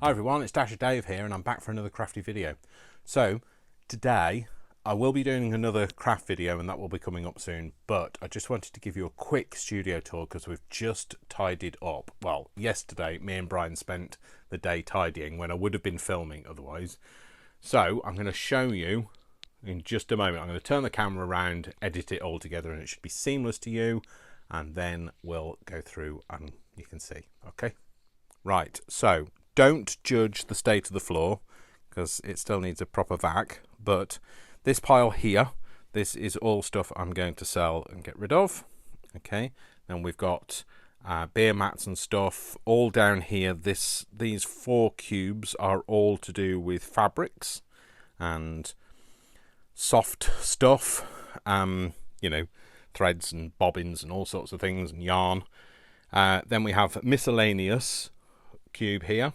Hi everyone, it's Dasher Dave here and I'm back for another crafty video. So today I will be doing another craft video and that will be coming up soon, but I just wanted to give you a quick studio tour because we've just tidied up. Well, yesterday me and Brian spent the day tidying when I would have been filming otherwise. So I'm going to show you in just a moment. I'm going to turn the camera around, edit it all together, and it should be seamless to you, and then we'll go through and you can see. Okay, right, so don't judge the state of the floor because it still needs a proper vac, but this pile here, this is all stuff I'm going to sell and get rid of. Okay, then we've got beer mats and stuff all down here. These 4 cubes are all to do with fabrics and soft stuff, you know, threads and bobbins and all sorts of things and yarn. Then we have miscellaneous cube here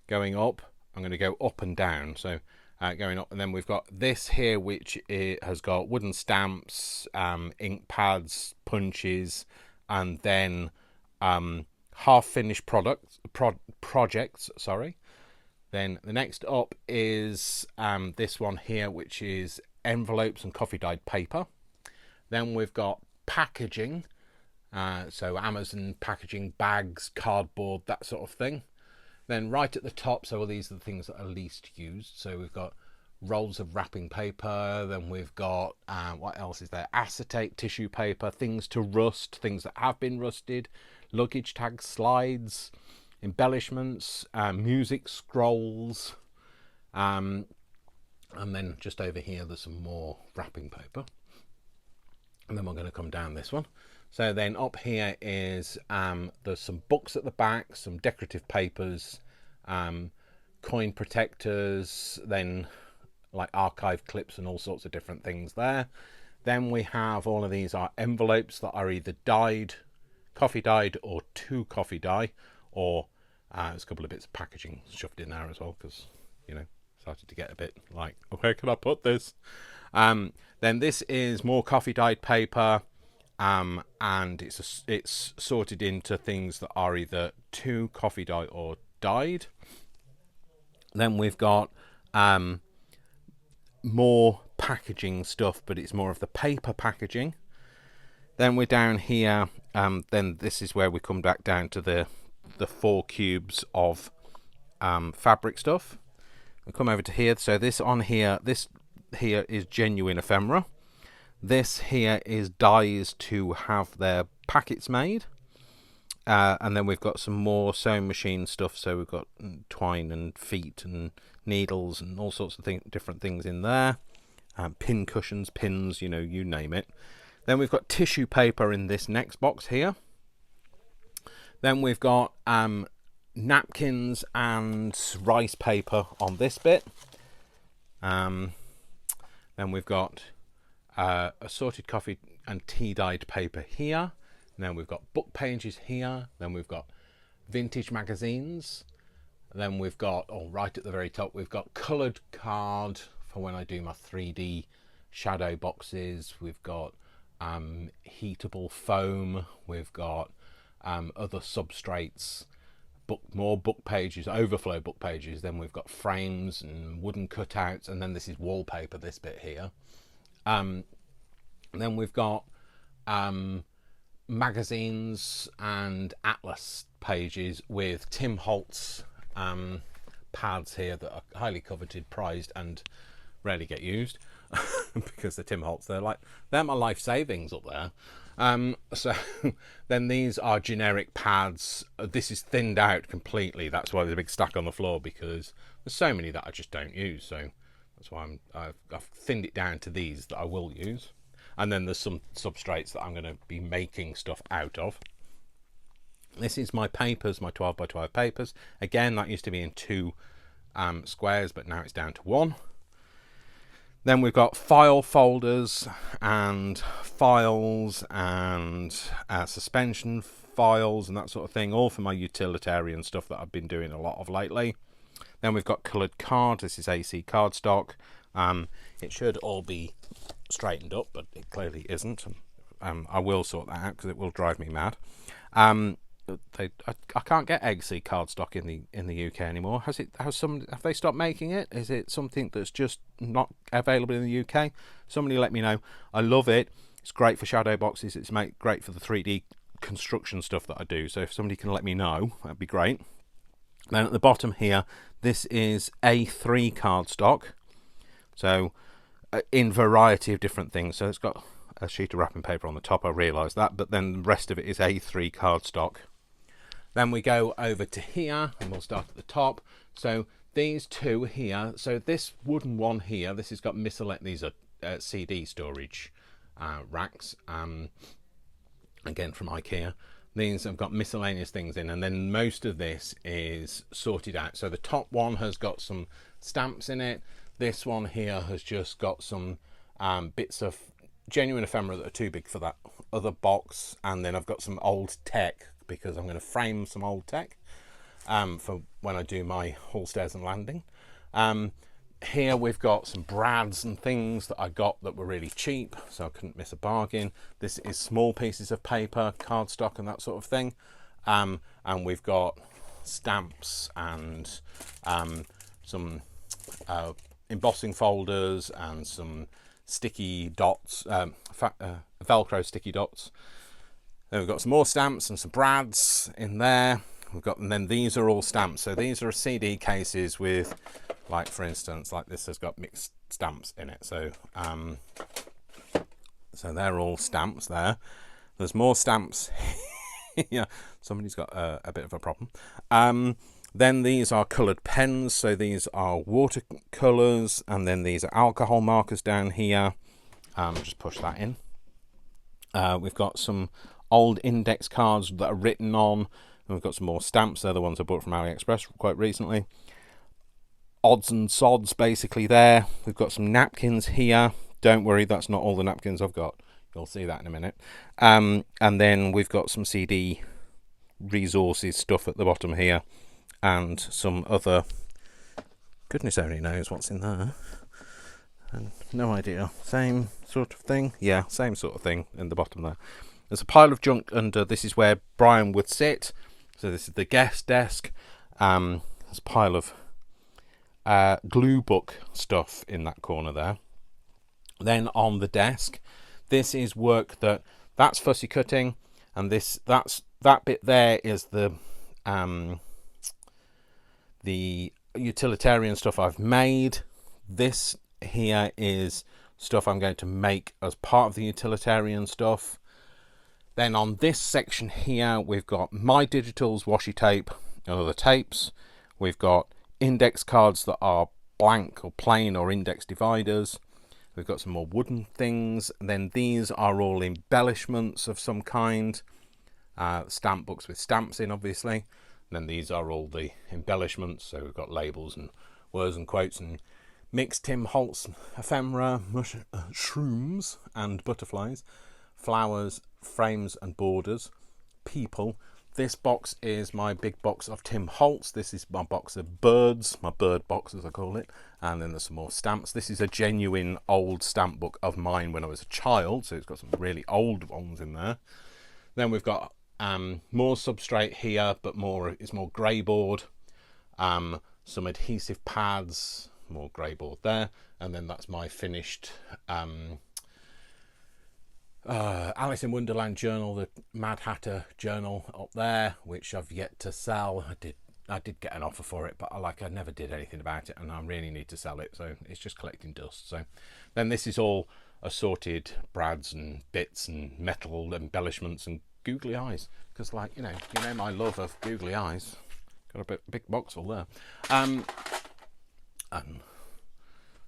going up. I'm going to go up and down, so going up, and then we've got this here which has got wooden stamps, ink pads, punches, and then half finished projects, sorry. Then the next up is this one here, which is envelopes and coffee dyed paper. Then we've got packaging, so Amazon packaging, bags, cardboard, that sort of thing. Then right at the top, so these are the things that are least used. So we've got rolls of wrapping paper. Then we've got, what else is there? Acetate tissue paper, things to rust, things that have been rusted, luggage tags, slides, embellishments, music scrolls. And then just over here, there's some more wrapping paper. And then we're going to come down this one. So then up here is there's some books at the back, some decorative papers, coin protectors, then like archive clips and all sorts of different things there. Then we have all of these are envelopes that are either dyed, coffee dyed, or to coffee dye, or there's a couple of bits of packaging shoved in there as well because, you know, started to get a bit like, okay, can I put this? Then this is more coffee dyed paper. And it's sorted into things that are either to coffee dye or dyed. Then we've got more packaging stuff, but it's more of the paper packaging. Then we're down here. Then this is where we come back down to the 4 cubes of fabric stuff. We come over to here. So this here is genuine ephemera. This here is dyes to have their packets made. And then we've got some more sewing machine stuff. So we've got twine and feet and needles and all sorts of different things in there. Pin cushions, pins, you know, you name it. Then we've got tissue paper in this next box here. Then we've got napkins and rice paper on this bit. Then we've got assorted coffee and tea dyed paper here. And then we've got book pages here. Then we've got vintage magazines. Then we've got, right at the very top, we've got coloured card for when I do my 3D shadow boxes. We've got heatable foam. We've got other substrates, more book pages, overflow book pages. Then we've got frames and wooden cutouts. And then this is wallpaper, this bit here. Then we've got magazines and atlas pages with Tim Holtz pads here that are highly coveted, prized, and rarely get used because the Tim Holtz, they're my life savings up there. So then these are generic pads. This is thinned out completely. That's why there's a big stack on the floor, because there's so many that I just don't use. So that's why I've thinned it down to these that I will use. And then there's some substrates that I'm going to be making stuff out of. This is my papers, my 12 by 12 papers. Again, that used to be in 2 squares, but now it's down to 1. Then we've got file folders and files and suspension files and that sort of thing, all for my utilitarian stuff that I've been doing a lot of lately. Then we've got coloured card. This is AC cardstock. It should all be straightened up, but it clearly isn't. I will sort that out because it will drive me mad. I can't get egg seed cardstock in the UK anymore. Have they stopped making it? Is it something that's just not available in the UK? Somebody let me know. I love it. It's great for shadow boxes. It's great for the 3D construction stuff that I do. So if somebody can let me know, that'd be great. Then at the bottom here, this is A3 cardstock. So in variety of different things. So it's got a sheet of wrapping paper on the top, I realise that, but then the rest of it is A3 cardstock. Then we go over to here, and we'll start at the top. So these two here, so this wooden one here, this has got these are CD storage racks, again from IKEA. These have got miscellaneous things in, and then most of this is sorted out. So the top one has got some stamps in it. This one here has just got some bits of genuine ephemera that are too big for that other box, and then I've got some old tech because I'm going to frame some old tech for when I do my hall stairs and landing. Here we've got some brads and things that I got that were really cheap, so I couldn't miss a bargain. This is small pieces of paper, cardstock and that sort of thing, and we've got stamps and some embossing folders and some sticky dots, Velcro sticky dots. Then we've got some more stamps and some brads in there. And then these are all stamps. So these are CD cases with, like for instance, like this has got mixed stamps in it. So so they're all stamps there. There's more stamps. Yeah, somebody's got a bit of a problem. Then these are coloured pens, so these are watercolours, and then these are alcohol markers down here. Just push that in. We've got some old index cards that are written on, and we've got some more stamps. They're the ones I bought from AliExpress quite recently. Odds and sods basically there. We've got some napkins here. Don't worry, that's not all the napkins I've got. You'll see that in a minute. And then we've got some CD resources stuff at the bottom here, and some other, goodness only knows what's in there, and no idea. Same sort of thing. Yeah, same sort of thing in the bottom there. There's a pile of junk under. This is where Brian would sit, so this is the guest desk. There's a pile of glue book stuff in that corner there. Then on the desk, this is work that's fussy cutting, and that bit there is the utilitarian stuff I've made. This here is stuff I'm going to make as part of the utilitarian stuff. Then on this section here, we've got my digitals, washi tape and other tapes. We've got index cards that are blank or plain or index dividers. We've got some more wooden things. And then these are all embellishments of some kind. Stamp books with stamps in, obviously. And then these are all the embellishments. So we've got labels and words and quotes and mixed Tim Holtz ephemera, shrooms and butterflies, flowers, frames and borders, people. This box is my big box of Tim Holtz. This is my box of birds, my bird box as I call it. And then there's some more stamps. This is a genuine old stamp book of mine when I was a child. So it's got some really old ones in there. Then we've got more substrate here, but it's more grey board. Some adhesive pads, more grey board there. And then that's my finished Alice in Wonderland journal, the Mad Hatter journal up there, which I've yet to sell. I did get an offer for it, but I never did anything about it, and I really need to sell it, so it's just collecting dust. So then this is all assorted brads and bits and metal embellishments and googly eyes, because you know my love of googly eyes. Got a big box all there. And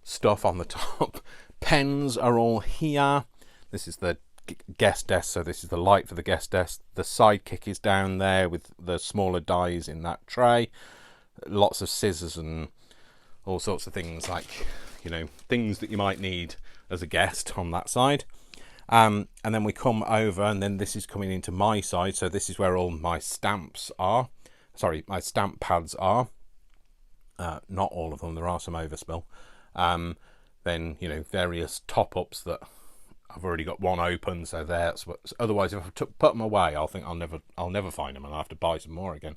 stuff on the top. Pens are all here. This is the guest desk, so this is the light for the guest desk. The sidekick is down there with the smaller dies in that tray. Lots of scissors and all sorts of things, like, you know, things that you might need as a guest on that side. And then we come over, and then this is coming into my side, so this is where all my stamps are. Sorry, my stamp pads are. Not all of them, there are some overspill. Then, you know, various top-ups that I've already got one open, so that's what. Otherwise, if I put them away, I'll think I'll never find them, and I'll have to buy some more again.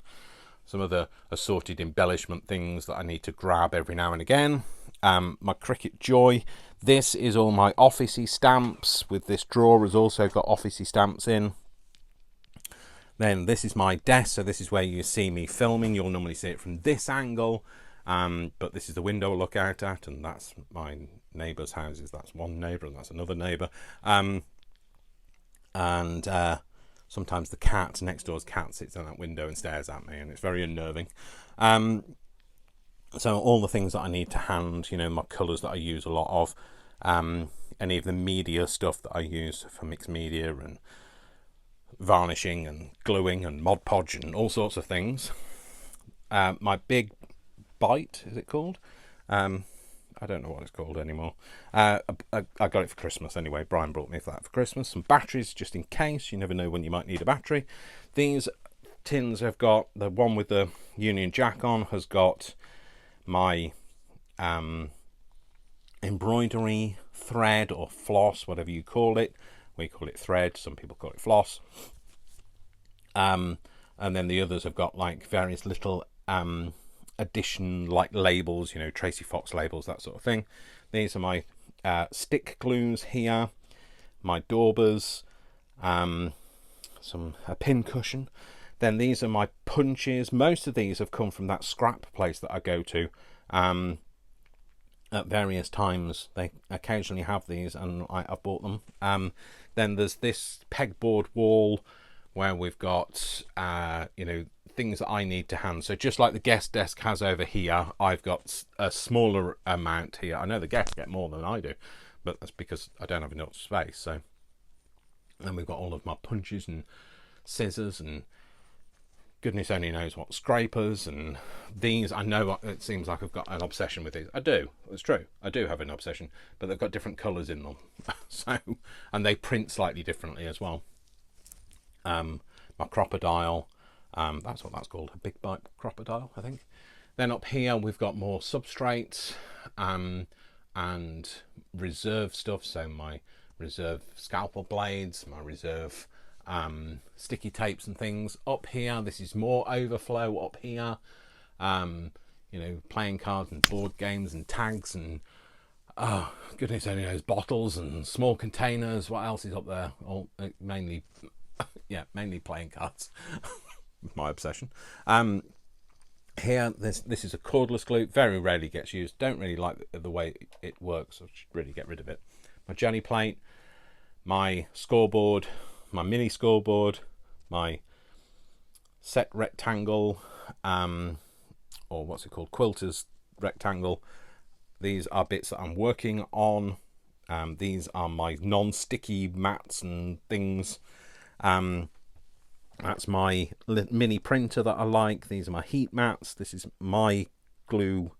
Some of the assorted embellishment things that I need to grab every now and again. My Cricut Joy. This is all my officey stamps. With this drawer has also got officey stamps in. Then this is my desk, so this is where you see me filming. You'll normally see it from this angle, but this is the window I look out at, and that's my neighbour's houses. That's one neighbour and that's another neighbour. Sometimes the cat, next door's cat, sits on that window and stares at me, and it's very unnerving. So all the things that I need to hand, you know, my colours that I use a lot of, any of the media stuff that I use for mixed media and varnishing and gluing and Mod Podge and all sorts of things. My big bite, is it called? I don't know what it's called anymore. I got it for Christmas anyway. Brian brought me that for Christmas. Some batteries, just in case. You never know when you might need a battery. These tins have got, the one with the Union Jack on has got my embroidery thread or floss, whatever you call it. We call it thread, some people call it floss. And then the others have got like various little addition like labels, you know, Tracy Fox labels, that sort of thing. These are my stick glues here, my daubers, a pin cushion. Then these are my punches. Most of these have come from that scrap place that I go to at various times. They occasionally have these, and I've bought them. Then there's this pegboard wall where we've got you know, things that I need to hand. So just like the guest desk has over here, I've got a smaller amount here. I know the guests get more than I do, but that's because I don't have enough space. So then we've got all of my punches and scissors and goodness only knows what scrapers, and these, I know it seems like I've got an obsession with these. I do, it's true, I do have an obsession, but they've got different colours in them. So, and they print slightly differently as well. My crocodile, that's what that's called, a big bite crocodile, I think. Then up here we've got more substrates and reserve stuff, so my reserve scalpel blades, my reserve sticky tapes and things. Up here, this is more overflow. Up here, you know, playing cards and board games and tags and oh goodness only knows, bottles and small containers. What else is up there? All mainly yeah, mainly playing cards. My obsession. Here, this is a cordless glue. Very rarely gets used. Don't really like the way it works. I should really get rid of it. My jelly plate, my scoreboard, my mini scoreboard, my set rectangle, or what's it called, quilter's rectangle. These are bits that I'm working on. These are my non-sticky mats and things. That's my mini printer that I like. These are my heat mats. This is my glue,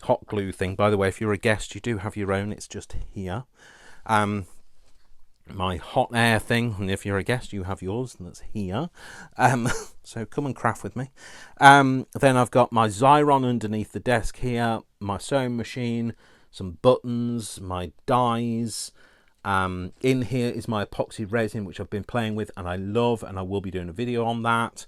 hot glue thing. By the way, if you're a guest, you do have your own. It's just here. My hot air thing, and if you're a guest, you have yours, and that's here. So come and craft with me. Then I've got my Xyron underneath the desk here, my sewing machine, some buttons, my dies. In here is my epoxy resin, which I've been playing with and I love, and I will be doing a video on that.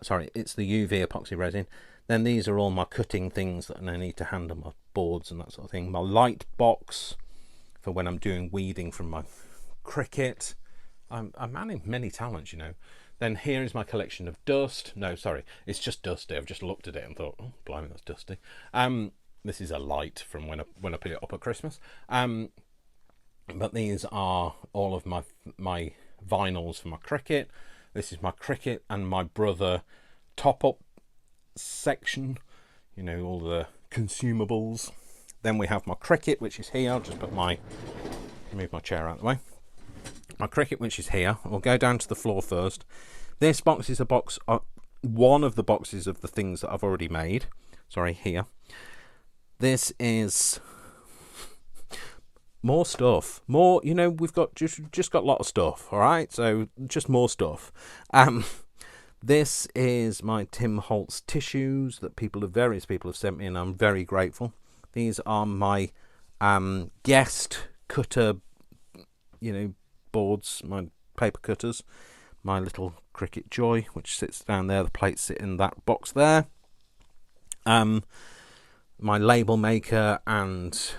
Sorry, it's the UV epoxy resin. Then these are all my cutting things that I need to handle, my boards and that sort of thing. My light box for when I'm doing weeding from my Cricut. I'm manning many talents, you know. Then here is my collection of dust. No, sorry, it's just dusty. I've just looked at it and thought, oh, blimey, that's dusty. This is a light from when I put it up at Christmas. But these are all of my vinyls for my Cricut. This is my Cricut and my brother top-up section. You know, all the consumables. Then we have my Cricut, which is here. I'll just put move my chair out of the way. My Cricut, which is here. We'll go down to the floor first. This box is one of the boxes of the things that I've already made. Sorry, here. This is more stuff. More, you know, we've got just got a lot of stuff, all right? So just more stuff. This is my Tim Holtz tissues that various people have sent me, and I'm very grateful. These are my Guest cutter, boards, my paper cutters, my little Cricut Joy, which sits down there. The plates sit in that box there. My label maker and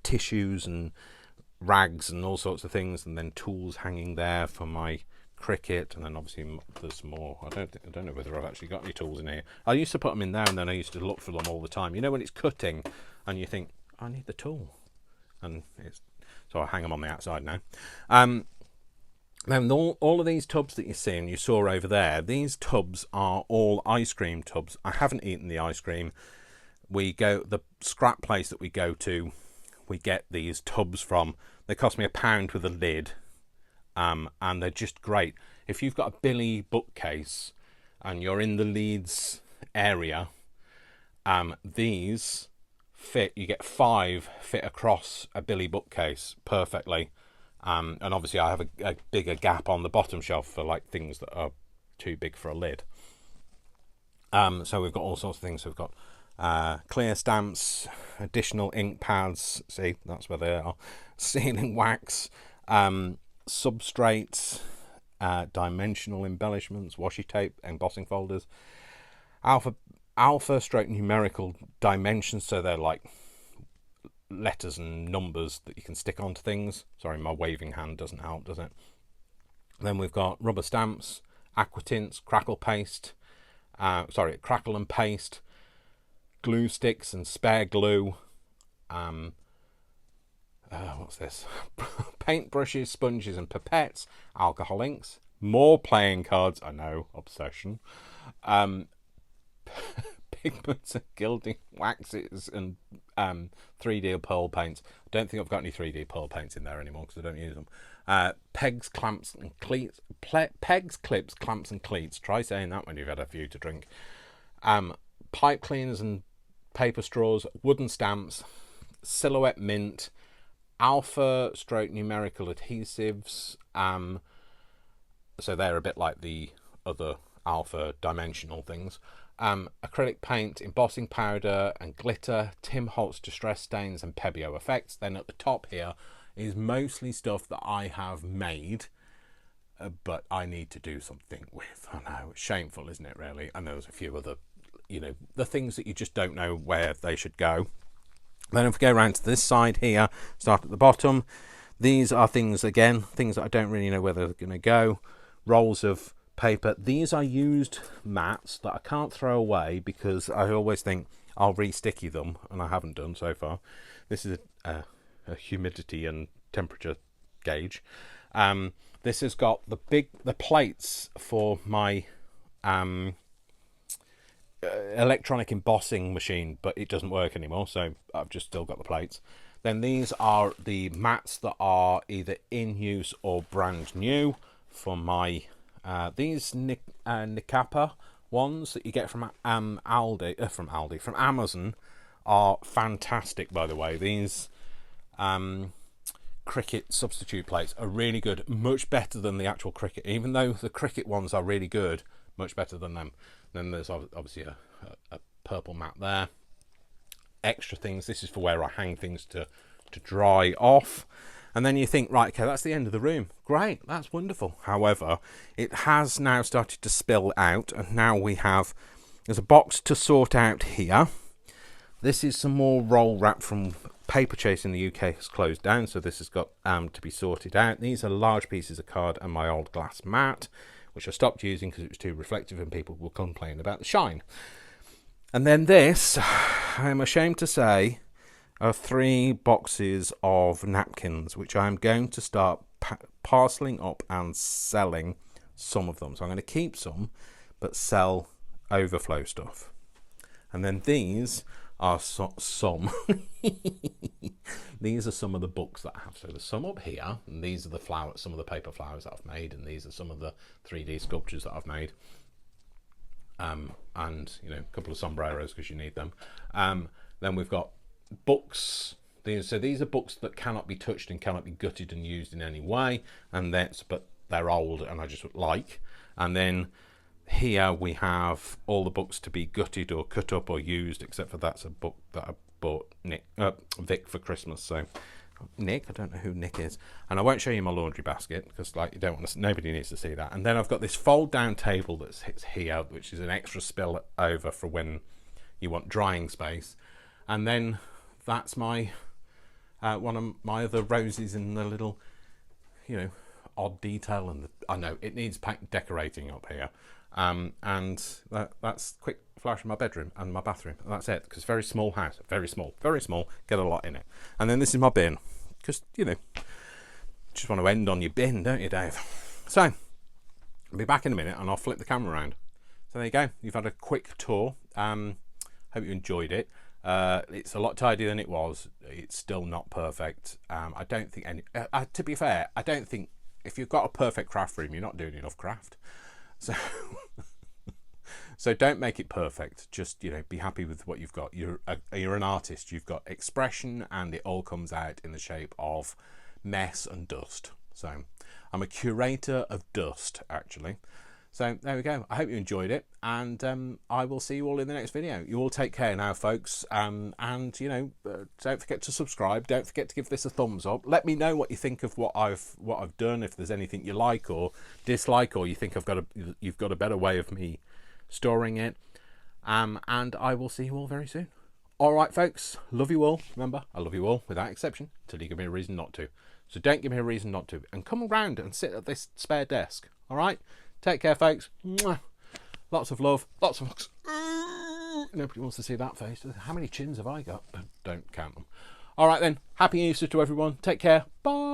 tissues and rags and all sorts of things, and then tools hanging there for my Cricut, and then obviously there's more. I don't know whether I've actually got any tools in here. I used to put them in there, and then I used to look for them all the time. When it's cutting and you think, I need the tool, and so I hang them on the outside now. Then all of these tubs that you see and you saw over there, these tubs are all ice cream tubs. I haven't eaten the ice cream. The scrap place that we go to, we get these tubs from. They cost me £1 with a lid, and they're just great. If you've got a Billy bookcase and you're in the Leeds area, these fit. You get 5 fit across a Billy bookcase perfectly, and obviously I have a bigger gap on the bottom shelf for like things that are too big for a lid. So we've got all sorts of things. So we've got clear stamps, additional ink pads, see, that's where they are, sealing wax, substrates, dimensional embellishments, washi tape, embossing folders, alpha stroke numerical dimensions, so they're like letters and numbers that you can stick onto things. Sorry, my waving hand doesn't help, does it? Then we've got rubber stamps, aqua tints, crackle and paste, glue sticks and spare glue, what's this? Paint brushes, sponges and pipettes, alcohol inks, more playing cards, I know, obsession, pigments and gilding waxes and 3D pearl paints. I don't think I've got any 3D pearl paints in there anymore because I don't use them. Pegs, clamps and cleats. Pegs, clips, clamps and cleats. Try saying that when you've had a few to drink. Pipe cleaners and paper straws, wooden stamps, silhouette mint, alpha stroke numerical adhesives, so they're a bit like the other alpha dimensional things, acrylic paint, embossing powder and glitter, Tim Holtz distress stains and Pebeo effects. Then at the top here is mostly stuff that I have made, but I need to do something with. I know, it's shameful, isn't it, really? And there's a few other, the things that you just don't know where they should go. Then if we go around to this side here, start at the bottom, these are things that I don't really know where they're going to go. Rolls of paper. These are used mats that I can't throw away because I always think I'll re-sticky them, and I haven't done so far. This is a humidity and temperature gauge. This has got the plates for my electronic embossing machine, but it doesn't work anymore, so I've just still got the plates. Then these are the mats that are either in use or brand new for my these Nikapa ones that you get from from Amazon are fantastic, by the way. These Cricut substitute plates are really good, much better than the actual Cricut, even though the Cricut ones are really good, much better than them. Then there's obviously a purple mat there. Extra things. This is for where I hang things to dry off. And then you think, right, okay, that's the end of the room. Great, that's wonderful. However, it has now started to spill out, and now there's a box to sort out here. This is some more roll wrap from Paper Chase in the UK has closed down, so this has got to be sorted out. These are large pieces of card and my old glass mat, which I stopped using because it was too reflective and people will complain about the shine. And then this, I'm ashamed to say, are 3 boxes of napkins, which I'm going to start parceling up and selling some of them. So I'm going to keep some, but sell overflow stuff. And then these are some these are some of the books that I have. So there's some up here, and these are the flowers, some of the paper flowers that I've made, and these are some of the 3D sculptures that I've made, and a couple of sombreros because you need them. Then we've got books. These are books that cannot be touched and cannot be gutted and used in any way, but they're old and I just like. And then here we have all the books to be gutted or cut up or used, except for that's a book that I bought Vic for Christmas. So Nick, I don't know who Nick is, and I won't show you my laundry basket because like you don't want to. Nobody needs to see that. And then I've got this fold down table that sits here, which is an extra spill over for when you want drying space. And then that's my one of my other roses in the little, you know, odd detail. And I know it needs decorating up here. And that's quick flash in my bedroom and my bathroom. And that's it, because very small house, very small, get a lot in it. And then this is my bin, because, you know, just want to end on your bin, don't you, Dave? So I'll be back in a minute and I'll flip the camera around. So there you go, you've had a quick tour. Hope you enjoyed it. It's a lot tidier than it was. It's still not perfect. I don't think any, to be fair, I don't think if you've got a perfect craft room, you're not doing enough craft. So, so don't make it perfect. Just, you know, be happy with what you've got. You're an artist. You've got expression, and it all comes out in the shape of mess and dust. So I'm a curator of dust, actually. So there we go. I hope you enjoyed it, and I will see you all in the next video. You all take care now, folks. And you know, don't forget to subscribe. Don't forget to give this a thumbs up. Let me know what you think of what I've done. If there's anything you like or dislike, or you think you've got a better way of me storing it. And I will see you all very soon. All right, folks. Love you all. Remember, I love you all without exception until you give me a reason not to. So don't give me a reason not to. And come around and sit at this spare desk. All right. Take care, folks. Mwah. Lots of love. Lots of hugs. Nobody wants to see that face. How many chins have I got? Don't count them. All right, then. Happy Easter to everyone. Take care. Bye.